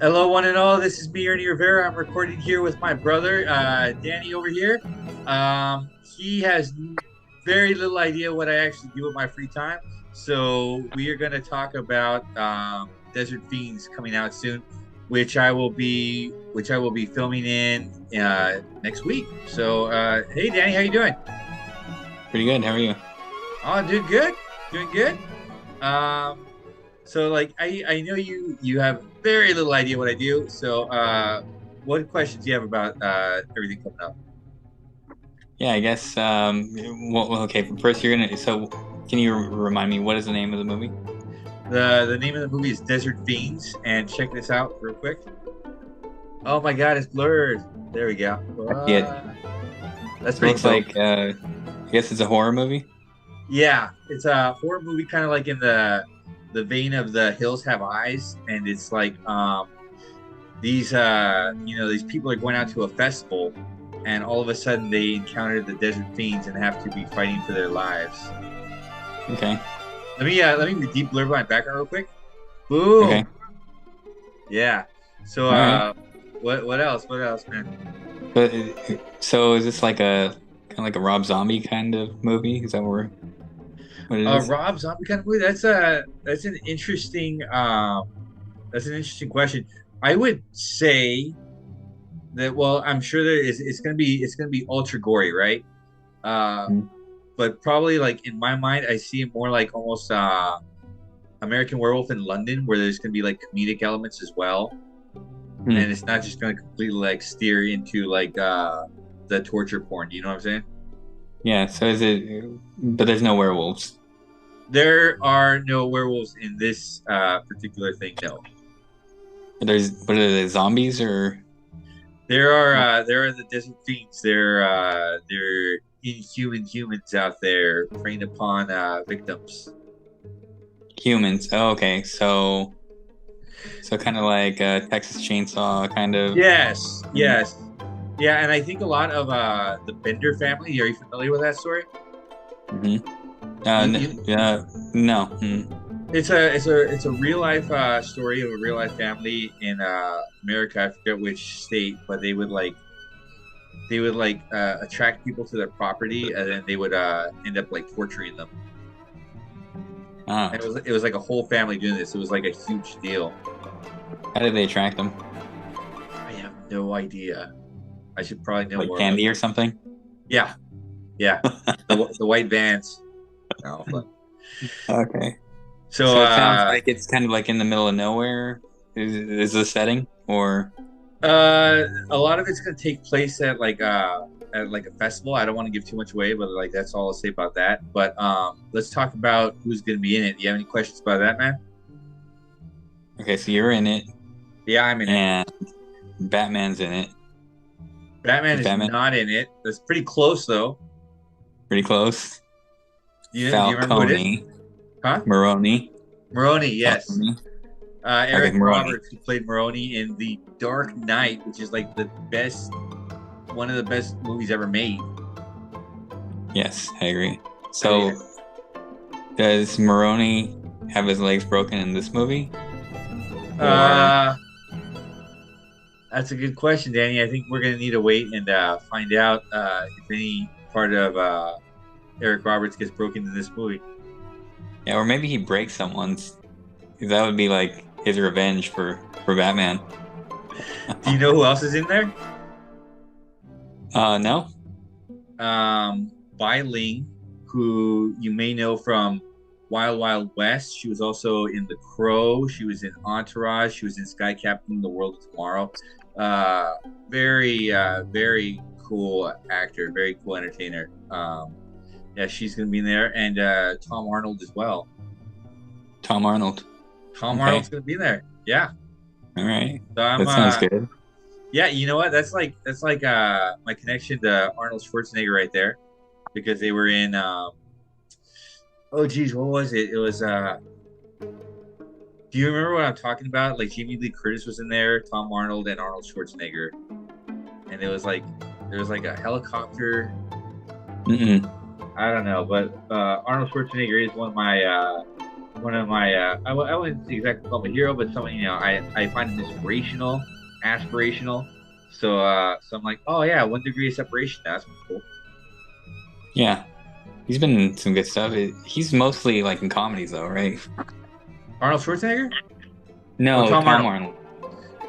Hello, one and all. This is me, Ernie Rivera. I'm recording here with my brother, Danny, over here. He has very little idea what I actually do with my free time. So we are going to talk about Desert Fiends coming out soon, which I will be filming in next week. So, hey, Danny, how you doing? Pretty good. How are you? Oh, doing good, doing good. Um, so like I know you have very little idea what I do. So what questions do you have about everything coming up? Yeah, I guess. Okay. First, you're gonna. So, can you remind me what is the name of the movie? The name of the movie is Desert Fiends, and check this out real quick. Oh my God, it's blurred. There we go. I see it. That's It pretty looks cool. like. I guess it's a horror movie. Yeah, it's a horror movie, kind of like in the vein of The Hills Have Eyes, and it's like these people are going out to a festival, and all of a sudden they encounter the Desert Fiends and have to be fighting for their lives. Okay. Let me deep blur my background real quick. Boom. Okay. Yeah. So All right. what else? What else, man? But so is this like a kind of like a Rob Zombie kind of movie? Is that what it is? Rob Zombie kind of movie. That's an interesting question. I would say that, well, I'm sure there is it's gonna be ultra gory, right? Uh, Mhm. but probably like in my mind, I see it more like almost American Werewolf in London, where there's gonna be like comedic elements as well, Hmm. and it's not just gonna completely like steer into like the torture porn. You know what I'm saying? Yeah. So is it? But there's no werewolves. There are no werewolves in this particular thing. No, But are they zombies or there are the desert fiends. They're inhuman humans out there preying upon victims. humans? Oh, okay. So kind of like a Texas Chainsaw kind of. Yes, yes, yeah, and I think a lot of the Bender family. Are you familiar with that story? Hmm. You No. it's a real life story of a real life family in America. I forget which state, but they would attract people to their property, and then they would end up like torturing them. Ah, And it was like a whole family doing this. It was like a huge deal. how did they attract them? I have no idea. I should probably know Like more about candy or that. something? Yeah, yeah. The white vans. No, but Okay. so So it sounds like it's kind of like in the middle of nowhere. Is the setting or a lot of it's gonna take place at like a festival. I don't want to give too much away, but like that's all I'll say about that. But let's talk about who's gonna be in it. Do you have any questions about that, man? okay? So you're in it, Yeah, I'm in it. and Batman's in it. Batman Is is Batman not in it. That's pretty close though. pretty close? Do you remember who it is? Falcone, Huh? Maroni, Maroney, yes. Falcone. Okay, Eric Maroni. Roberts, who played Maroney in The Dark Knight, which is like one of the best movies ever made. Yes, I agree. Oh yeah. So does Maroni have his legs broken in this movie, or Uh, that's a good question, Danny. I think we're gonna need to wait and find out if any part of Eric Roberts gets broken in this movie. yeah, or maybe he breaks someone's? 'Cause that would be like his revenge for Batman. Do you know who else is in there? No. Bai Ling, who you may know from Wild Wild West. She was also in The Crow. She was in Entourage. She was in Sky Captain: The World of Tomorrow. Uh, very cool actor, very cool entertainer. Yeah, she's gonna be in there, and Tom Arnold as well. Tom Arnold. Tom Okay. Arnold's gonna be there. Yeah. All right. So I'm That sounds good. yeah, you know what? That's like my connection to Arnold Schwarzenegger right there, because they were in oh geez, what was it? It was do you remember what I'm talking about? Like Jamie Lee Curtis was in there, Tom Arnold and Arnold Schwarzenegger. And it was like there was like a helicopter. Mm-mm. I don't know, but Arnold Schwarzenegger is one of my one of my I wouldn't exactly call him a hero, but someone I find him inspirational, aspirational. So I'm like, oh yeah, 1 degree of separation. That's cool. Yeah, he's been in some good stuff. He's mostly like in comedies though, right? Arnold Schwarzenegger? Oh, No, Tom Tom Arnold. Arnold.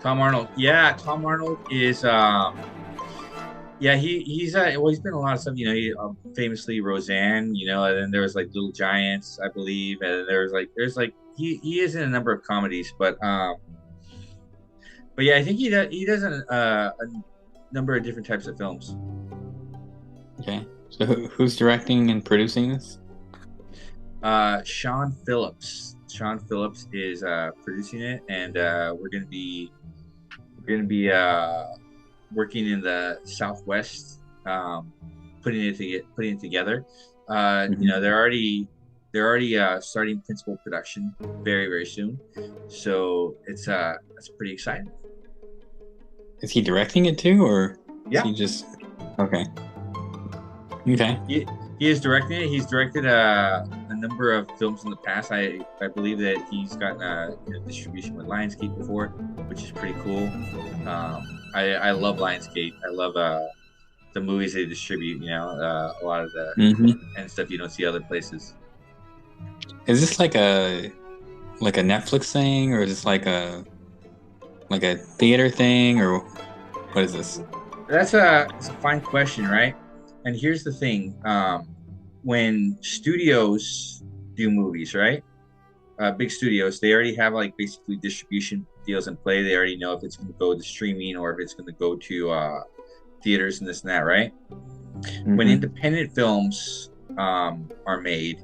Tom Arnold. Yeah, Tom Arnold is yeah, he's been in a lot of stuff. Famously Roseanne. And then there was like Little Giants, I believe, and there's like he is in a number of comedies, but yeah, I think he does a number of different types of films. Okay, so who's directing and producing this? Shawn Phillips. Shawn Phillips is producing it, and we're gonna be working in the Southwest, putting it together. They're already starting principal production very very soon, so it's pretty exciting. Is he directing it too, or is Yeah, he just okay? Okay, he is directing it. He's directed a number of films in the past. I believe that he's gotten distribution with Lionsgate before, which is pretty cool. I love Lionsgate. I love the movies they distribute. A lot of the and stuff you don't see other places. Is this like a Netflix thing, or is this like a theater thing, or what is this? It's a fine question, right? And here's the thing: when studios do movies, right? Big studios, they already have like basically distribution deals in play. They already know if it's going to go to streaming or if it's going to go to theaters and this and that, right? When independent films are made,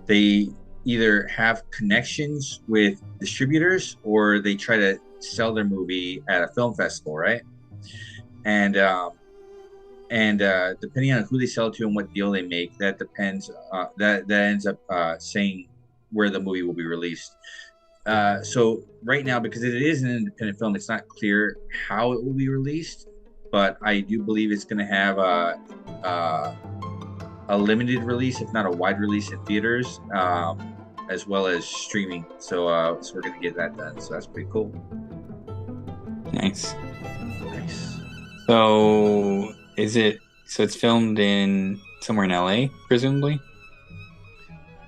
they either have connections with distributors or they try to sell their movie at a film festival, right? And depending on who they sell to and what deal they make, that depends. That ends up saying where the movie will be released. So right now, because it is an independent film, it's not clear how it will be released, but I do believe it's going to have a limited release, if not a wide release in theaters, as well as streaming. So we're going to get that done. So that's pretty cool. Nice. Nice. So it's filmed in somewhere in LA, presumably?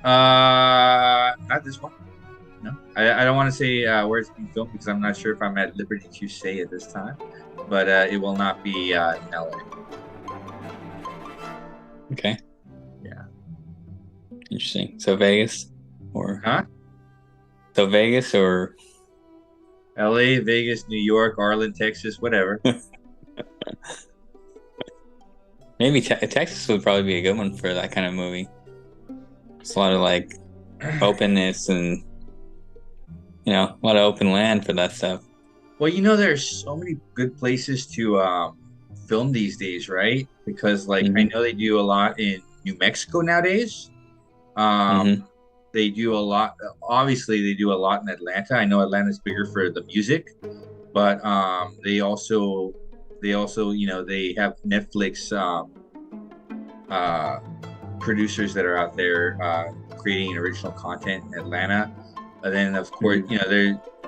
Not this one. No, I don't want to say where it's being filmed because I'm not sure if I'm at liberty to say at this time, but it will not be in LA. Okay. Yeah. Interesting. So Vegas, or Huh? so Vegas, or LA, Vegas, New York, Arlen, Texas, whatever. maybe Texas would probably be a good one for that kind of movie. It's a lot of like openness and a lot of open land for that stuff. Well, there's so many good places to film these days, right? Because I know they do a lot in New Mexico nowadays. They do a lot. Obviously, they do a lot in Atlanta. I know Atlanta's bigger for the music, but they also they have Netflix producers that are out there creating original content in Atlanta. And then of course,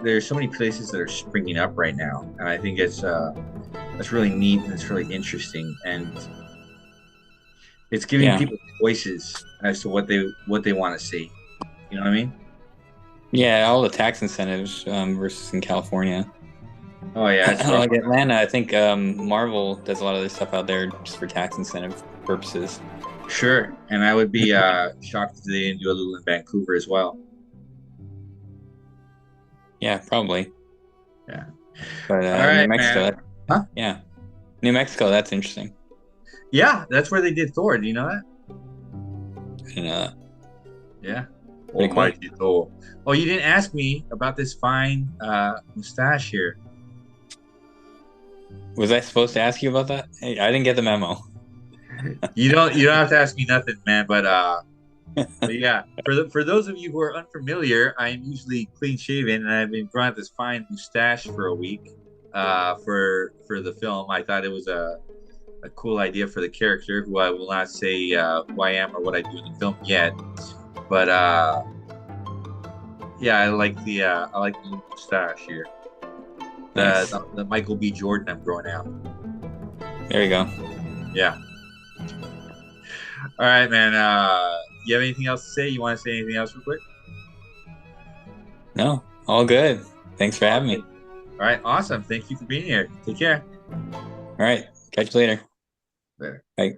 there's so many places that are springing up right now, and I think that's really neat and it's really interesting, and it's giving people choices as to what they want to see. You know what I mean? Yeah, all the tax incentives versus in California. Oh yeah, it's like Atlanta. I think Marvel does a lot of this stuff out there just for tax incentive purposes. Sure, and I would be shocked if they didn't do a little in Vancouver as well. Yeah, probably. Yeah. But all right, New Mexico, huh? Yeah, New Mexico. That's interesting. Yeah, that's where they did Thor. Do you know that? I didn't know that. Yeah. Pretty cool. Thor. Oh, you didn't ask me about this fine mustache here. Was I supposed to ask you about that? Hey, I didn't get the memo. You don't have to ask me nothing, man. But yeah, for those of you who are unfamiliar, I am usually clean shaven, and I've been growing this fine mustache for a week. For the film, I thought it was a cool idea for the character, who I will not say who I am or what I do in the film yet. But Yeah, I like the mustache here. Nice. The Michael B. Jordan I'm growing out. There we go. Yeah. All right, man. You have anything else to say? You want to say anything else real quick? No, all good. Thanks for having Okay. me. All right. Awesome. Thank you for being here. Take care. All right. Catch you later. Later. Bye.